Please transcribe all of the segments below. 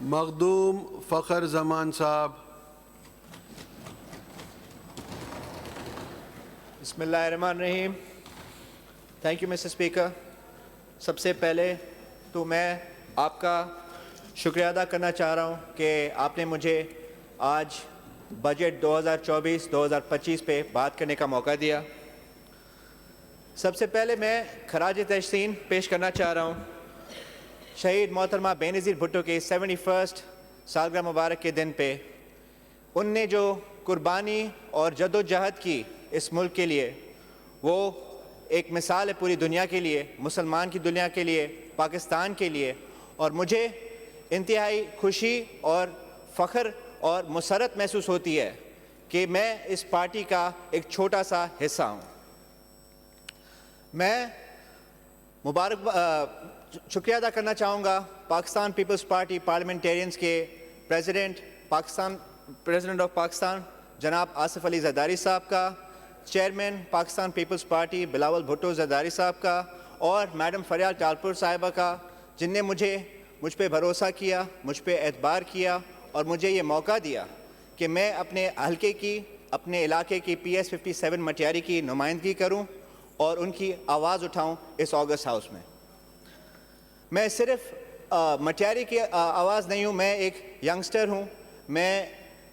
مخدوم فخر زمان صاحب. بسم اللہ الرحمن الرحیم. Thank you Mr speaker. سب سے پہلے تو میں آپ کا شکریہ ادا کرنا چاہ رہا ہوں کہ آپ نے مجھے آج بجٹ 2024-2025 پہ بات کرنے کا موقع دیا. سب سے پہلے میں خراج تحسین پیش کرنا چاہ رہا ہوں شہید محترمہ بے نظیر بھٹو کے 71 سالگرہ مبارک کے دن پہ. ان نے جو قربانی اور جد و جہد کی اس ملک کے لیے، وہ ایک مثال ہے پوری دنیا کے لیے، مسلمان کی دنیا کے لیے، پاکستان کے لیے. اور مجھے انتہائی خوشی اور فخر اور مسرت محسوس ہوتی ہے کہ میں اس پارٹی کا ایک چھوٹا سا حصہ ہوں. میں شکریہ ادا کرنا چاہوں گا پاکستان پیپلز پارٹی پارلیمنٹیرینز کے پریزیڈنٹ آف پاکستان جناب آصف علی زرداری صاحب کا، چیئرمین پاکستان پیپلز پارٹی بلاول بھٹو زرداری صاحب کا، اور میڈم فریال ٹالپور صاحبہ کا، جن نے مجھ پہ بھروسہ کیا، مجھ پہ اعتبار کیا اور مجھے یہ موقع دیا کہ میں اپنے حلقے کی، اپنے علاقے کی PS 57 مٹیاری کی نمائندگی کروں اور ان کی آواز اٹھاؤں اس آگسٹ ہاؤس میں. میں صرف مٹیاری کی آواز نہیں ہوں، میں ایک ینگسٹر ہوں. میں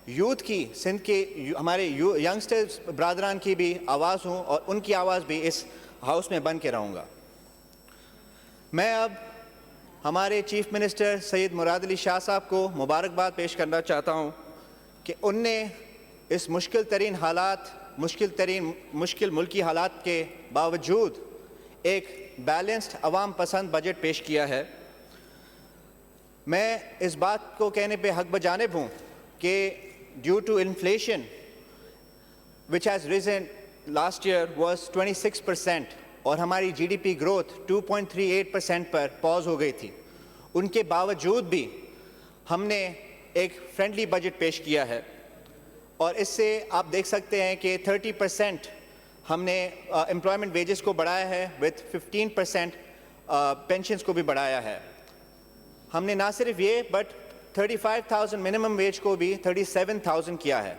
یوتھ کی، سندھ کے ہمارے ینگسٹر برادران کی بھی آواز ہوں اور ان کی آواز بھی اس ہاؤس میں بن کے رہوں گا. میں اب ہمارے چیف منسٹر سید مراد علی شاہ صاحب کو مبارکباد پیش کرنا چاہتا ہوں کہ ان نے اس مشکل ملکی حالات کے باوجود ایک بیلنسڈ عوام پسند بجٹ پیش کیا ہے. میں اس بات کو کہنے پہ حق بجانب ہوں کہ due to inflation which has risen last year was 26% اور ہماری GDP گروتھ 2.38% پر پاز ہو گئی تھی. ان کے باوجود بھی ہم نے ایک فرینڈلی بجٹ پیش کیا ہے اور اس سے آپ دیکھ سکتے ہیں کہ 30% ہم نے امپلائمنٹ ویجز کو بڑھایا ہے with 15% پینشنز کو بھی بڑھایا ہے. ہم نے نہ صرف یہ بٹ 35,000 منیمم ویج کو بھی 37,000 کیا ہے.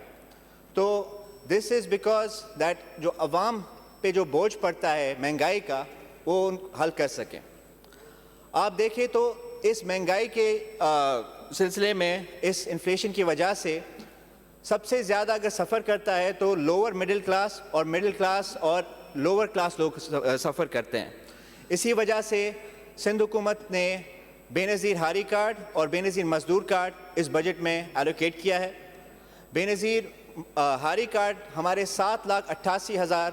تو دس از بیکاز دیٹ جو عوام پہ جو بوجھ پڑتا ہے مہنگائی کا، وہ حل کر سکیں. آپ دیکھیں تو اس مہنگائی کے سلسلے میں، اس انفلیشن کی وجہ سے سب سے زیادہ اگر سفر کرتا ہے تو لوور مڈل کلاس اور لوور کلاس لوگ سفر کرتے ہیں. اسی وجہ سے سندھ حکومت نے بے نظیر ہاری کارڈ اور بے نظیر مزدور کارڈ اس بجٹ میں ایلوکیٹ کیا ہے. بے نظیر ہاری کارڈ ہمارے 7,88,000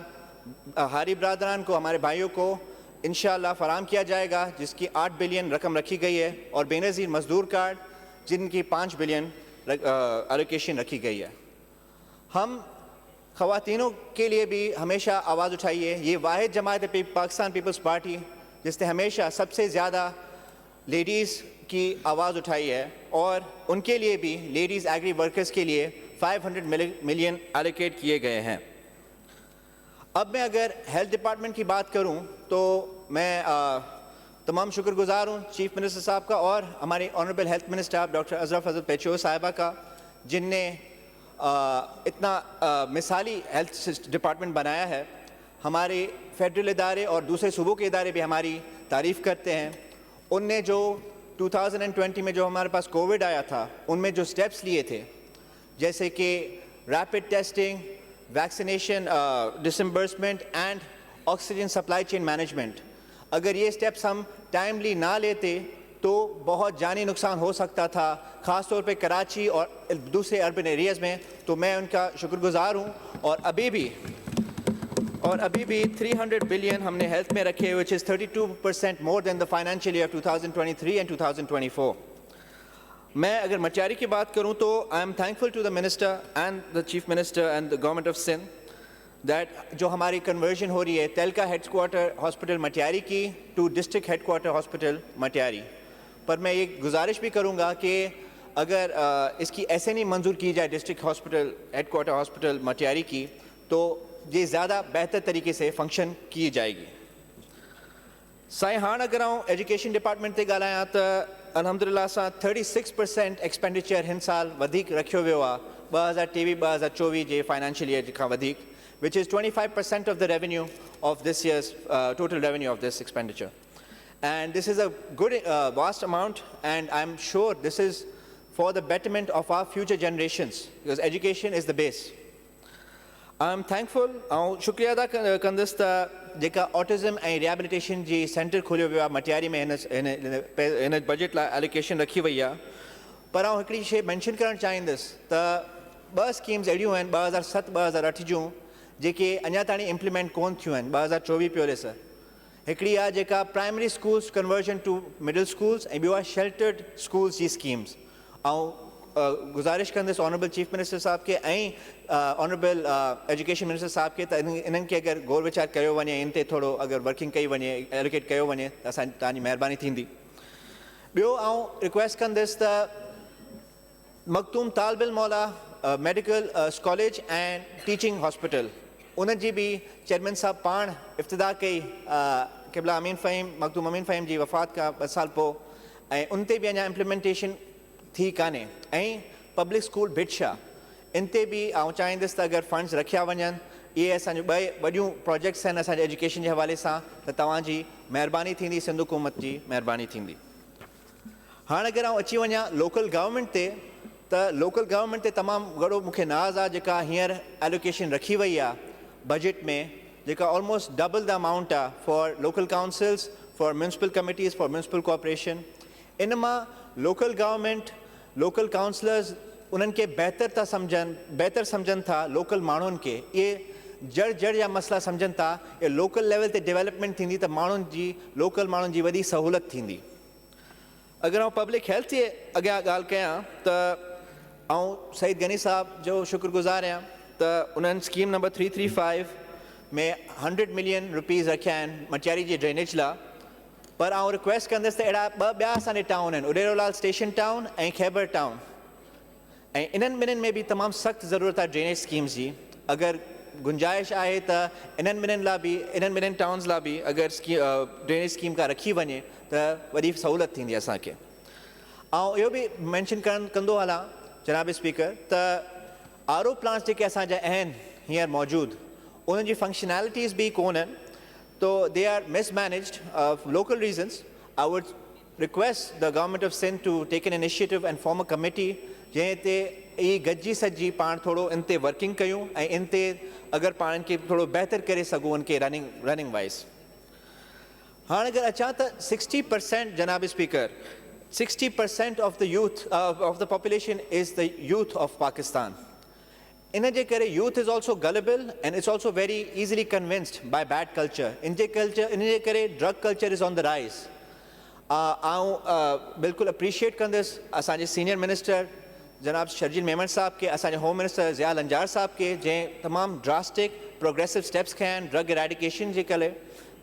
ہاری برادران کو، ہمارے بھائیوں کو انشاءاللہ فراہم کیا جائے گا، جس کی 8 بلین رقم رکھی گئی ہے. اور بے نظیر مزدور کارڈ جن کی 5 بلین ایلوکیشن رکھی گئی ہے. ہم خواتینوں کے لیے بھی ہمیشہ آواز اٹھائی ہے. یہ واحد جماعت ہے پاکستان پیپلز پارٹی جس نے ہمیشہ سب سے زیادہ لیڈیز کی آواز اٹھائی ہے، اور ان کے لیے بھی لیڈیز ایگری ورکرز کے لیے 500 ملین ایلوکیٹ کیے گئے ہیں. اب میں اگر ہیلتھ ڈپارٹمنٹ کی بات کروں تو میں تمام شکر گزار ہوں چیف منسٹر صاحب کا اور ہماری honourable health minister doctor Azra Fazal Pechuho صاحبہ کا، جن نے اتنا مثالی ہیلتھ ڈپارٹمنٹ بنایا ہے. ہمارے فیڈرل ادارے اور دوسرے صوبوں کے ادارے بھی ہماری تعریف کرتے ہیں. ان نے جو 2020 میں جو ہمارے پاس کووڈ آیا تھا، ان میں جو سٹیپس لیے تھے، جیسے کہ rapid testing, vaccination disbursement and oxygen supply chain management, اگر یہ سٹیپس ہم ٹائملی نہ لیتے تو بہت جانی نقصان ہو سکتا تھا، خاص طور پہ کراچی اور دوسرے اربن ایریاز میں. تو میں ان کا شکر گزار ہوں. اور ابھی بھی 300 بلین ہم نے ہیلتھ میں رکھے which is 32% more than the financial year 2023 and 2024. میں اگر مٹیاری کی بات کروں تو I am thankful to the minister and the chief minister and the government of Sindh that جو ہماری کنورژن ہو رہی ہے taluka headquarter hospital Matiari کی to district headquarter hospital Matiari پر. میں یہ گزارش بھی کروں گا کہ اگر اس کی ایسے نہیں منظور کی جائے district hospital headquarter hospital Matiari کی، تو یہ زیادہ بہتر طریقے سے فنکشن کی جائے گی. سائیں ہاں اگر ایجوکیشن ڈپارٹمنٹ تے ॻाल्हायां त अल्हम्दुलिल्लाह सां 36% एक्सपेंडिचर हिन साल वधीक रखियो वियो आहे 2023-2024 जे फाइनेंशियल ईयर खां वधीक, which is 25% of the revenue of this year's total revenue of this expenditure. And this is a good vast amount, and I'm sure this is for the betterment of our future generations, because education is the base. I'm thankful, ऐं शुक्रिया अदा कंदुसि त जेका autism ऐं rehabilitation जी centre खोलियो वियो आहे मटियारी में हिन बजट लाइ एलोकेशन रखी वई आहे। पर आउं हिकिड़ी शइ मेंशन करणु चाहींदुसि त 2 स्कीम्स अहिड़ियूं आहिनि 2007-2008 जूं जेके अञा ताईं इम्प्लीमेंट कोन थियूं आहिनि 2024 पियो ॾिस। हिकिड़ी आहे जेका primary schools conversion to middle schools ऐं ॿियो आहे शेल्टर्ड स्कूल्स जी स्कीम्स। ऐं गुज़ारिश कंदुसि ऑनरेबल चीफ मिनिस्टर साहब खे ऐं ऑनरेबल एजुकेशन मिनिस्टर साहब खे त इन्हनि खे अगरि गौर विचार कयो वञे इन ते थोरो अगरि वर्किंग कई वञे एलोकेट कयो वञे त तव्हांजी महिरबानी थींदी। ॿियो आउं रिक्वेस्ट कंदुसि त मखदूम तालिब मौला medical college and teaching hospital उन जी बि चेयरमैन साहब पाण इफ़्तिदा कई क़िबला अमीन फ़हीम मखदूम अमीन फ़हीम जी वफ़ात खां 2 साल पोइ, ऐं उन ते बि अञा इम्प्लीमेंटेशन थी कान्हे। ऐं पब्लिक स्कूल भिटशा इन ते बि आउं चाहींदुसि त अगरि फंड्स रखिया वञनि, इहे असांजूं वॾियूं प्रोजेक्ट्स आहिनि असांजे एजुकेशन जे हवाले सां, त तव्हांजी महिरबानी थींदी, सिंध हुकूमत जी महिरबानी थींदी। हाणे अगरि आउं अची वञा लोकल गवर्नमेंट ते, त लोकल गवर्नमेंट ते तमामु घणो मूंखे नाज़ आहे जेका हींअर एलोकेशन रखी वई आहे बजट में, जेका ऑलमोस्ट डबल द अमाउंट आहे for local councils, for municipal committees, for municipal corporation. इन मां लोकल गवर्नमेंट लोकल काउंसलर्स उन्हनि खे बहितर सम्झनि था लोकल माण्हुनि खे, इहे जड़ जा मसइला सम्झनि था, इहे लोकल लेवल ते डेवलपमेंट थींदी त माण्हुनि जी लोकल माण्हुनि जी वॾी सहूलियत थींदी। अगरि आउं पब्लिक हेल्थ जे अॻियां ॻाल्हि कयां त आउं सईद गनी साहब जो शुक्रगुज़ार आहियां त उन्हनि स्कीम नंबर 335 में 100 मिलियन रुपीज़ रखिया आहिनि मटियारी जे ड्रेनेज लाइ। पर आउं रिक्वेस्ट कंदुसि त अहिड़ा ॿिया असांजे टाउन आहिनि, उडेरोलाल स्टेशन टाउन ऐं खैबर टाउन, ऐं इन्हनि ॿिन्हिनि में बि तमामु सख़्तु ज़रूरत आहे ड्रेनेज स्कीम्स जी। अगरि गुंजाइश आहे त इन्हनि ॿिन्हिनि टाउन्स लाइ बि अगरि ड्रेनेज स्कीम का रखी वञे त वॾी सहूलियत थींदी असांखे। ऐं इहो बि मैंशन कंदो हलां जनाब स्पीकर त आर ओ प्लांट्स जेके असांजा आहिनि हींअर मौजूदु, उन्हनि जी फंक्शनैलिटीज़ बि कोन आहिनि, so they are mismanaged for local reasons. I would request the government of Sindh to take an initiative and form a committee जंहिं ते ई गॾिजी सॼी पाण थोरो इन ते वर्किंग कयूं ऐं इन ते अगरि पाण खे थोरो बहितर करे सघूं उनखे रनिंग वाइज़। हाणे अगरि अचां त 60% जनाब speaker 60% of the youth of the population is the youth of Pakistan. इन जे करे youth is also gullible and it's also very easily convinced by bad culture. इन जे करे drug culture is on the rise. आउं बिल्कुलु appreciate कंदुसि असांजे senior minister जनाब शर्जील मेमन साहब के, असांजे होम मिनिस्टर ज़िया लंजार साहब के, जंहिं तमामु ड्रास्टिक प्रोग्रेसिव स्टेप्स खया आहिनि ड्रग एरेडिकेशन जे करे।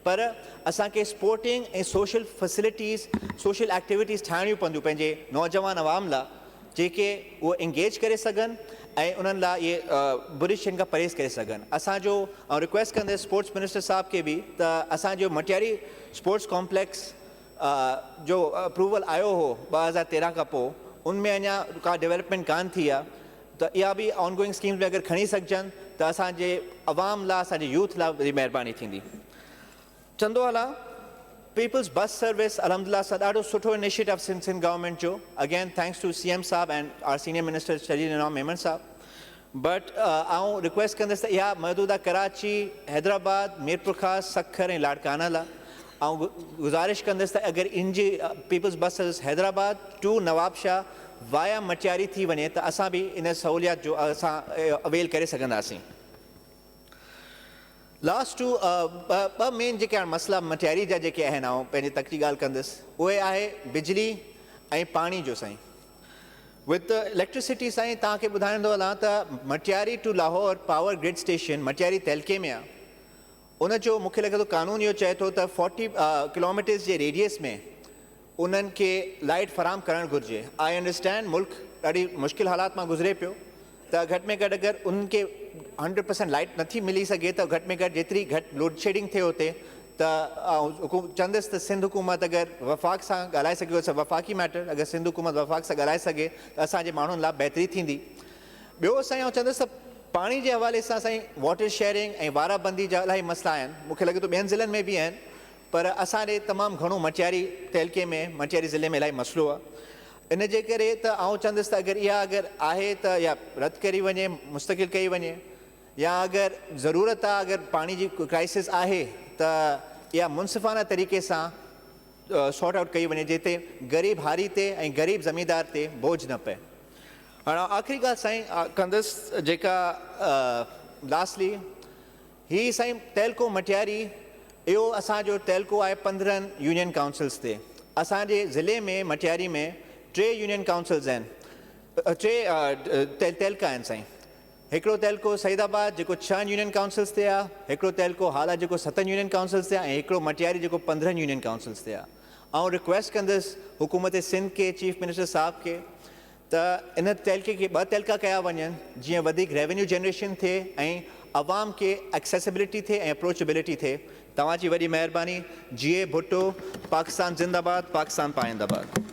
पर असांखे स्पोर्टिंग ऐं सोशल फैसिलिटीज़ सोशल एक्टिविटीज़ ठाहिणियूं पवंदियूं पंहिंजे नौजवान अवाम लाइ, जेके उहे इंगेज करे सघनि ऐं उन्हनि लाइ इहे बुरी शयुनि खां परहेज़ करे सघनि। असांजो ऐं रिक्वेस्ट कंदे स्पोर्ट्स मिनिस्टर साहब खे बि त असांजो मटियारी स्पोर्ट्स कॉम्प्लेक्स जो अप्रूवल आयो हो 2013 खां पोइ, उनमें अञा का डेवलपमेंट कान थी आहे, त इहा बि ऑनगोइंग स्कीम्स में अगरि खणी सघजनि त असांजे अवाम लाइ असांजे यूथ लाइ वॾी महिरबानी थींदी। चंदो हलां पीपल्स बस सर्विस अलहमदिल्ला सां ॾाढो सुठो इनिशिएटिव सिंध गवर्नमेंट जो, अगेन थैंक्स टू CM साहब and our senior minister Sharjeel Inam Memon sahab. But आउं रिक्वेस्ट कंदुसि त इहा महदूद आहे कराची, हैदराबाद, मीरपुर ख़ास, सखर ऐं लाड़काना लाइ। ऐं गुज़ारिश कंदुसि त अगरि इन जी people's bus service Hyderabad to Nawabshah via Matiari थी वञे त असां बि इन सहूलियत जो असां अवेल करे सघंदासीं। लास्ट टू ॿ मेन जेके हाणे मसइला मटियारी जा जेके आहिनि, ऐं पंहिंजी तकड़ी ॻाल्हि कंदुसि, उहे आहे बिजली ऐं पाणी जो। साईं विथ इलेक्ट्रिसिटी साईं तव्हांखे ॿुधाईंदो हलां त Matiari to Lahore power grid station Matiari तहलके में आहे। उनजो मूंखे लॻे थो कानून इहो चए थो त 40 किलोमीटर्स जे रेडियस में उन्हनि खे लाइट फराहम करणु घुरिजे। आई अंडरस्टैंड मुल्क ॾाढी मुश्किल हालात मां गुज़रे पियो, त घटि में घटि अगरि उन्हनि खे 100% लाइट नथी मिली सघे त घटि में घटि जेतिरी घटि लोड शेडिंग थिए हुते चंदुसि त सिंध हुकूमत अगरि वफ़ाक़ सां ॻाल्हाए सघे वफ़ाक़ी मैटर अगरि सिंध हुकूमत वफ़ाक़ सां ॻाल्हाए सघे त असांजे माण्हुनि लाइ बहितरी थींदी। ॿियो साईं चवंदुसि त पाणी जे हवाले सां साईं वाटर शेयरिंग ऐं वाराबंदी जा इलाही मसइला आहिनि, मूंखे लॻे थो ॿियनि ज़िलनि में बि आहिनि, पर असांजे तमामु घणो मटियारी तइलके में मटियारी ज़िले में इलाही मसइलो आहे। इन जे करे त चवंदुसि त अगरि इहा अगरि आहे त या रद्द करी वञे, मुस्तक़िल कई वञे, या अगरि ज़रूरत आहे, अगरि पाणी जी क्राइसिस आहे त इहा मुनसिफ़ाना तरीक़े सां सॉर्ट आउट कई वञे, जिते ग़रीब हारी ते ऐं ग़रीब ज़मींदार ते बोझ न पए। हाणे आख़िरी ॻाल्हि साईं कंदुसि जेका लास्टली ही साईं तइलको मटियारी, इहो असांजो तइलको आहे 15 यूनियन काउंसिल्स ते। असांजे ज़िले में मटियारी में 3 यूनियन काउंसिल्स आहिनि, 3 तइलका आहिनि साईं। हिकिड़ो तइलको सईदाबाद जेको 6 यूनियन काउंसिल्स ते आहे, हिकिड़ो तइलको हाला जेको 7 यूनियन काउंसिल्स ते आहे, ऐं हिकिड़ो मटियारी जेको 15 यूनियन काउंसिल्स ते आहे। ऐं रिक्वेस्ट कंदुसि हुकूमत सिंध के चीफ मिनिस्टर साहब खे त इन तइलके खे 2 तइलका कया वञनि, जीअं वधीक रेवेन्यू जनरेशन थिए ऐं अवाम खे एक्सेसिबिलिटी थिए ऐं अप्रोचेबिलिटी थिए। तव्हांजी वॾी महिरबानी। जीए भुट्टो, पाकिस्तान ज़िंदाबाद, पाकिस्तान पाइंदाबाद।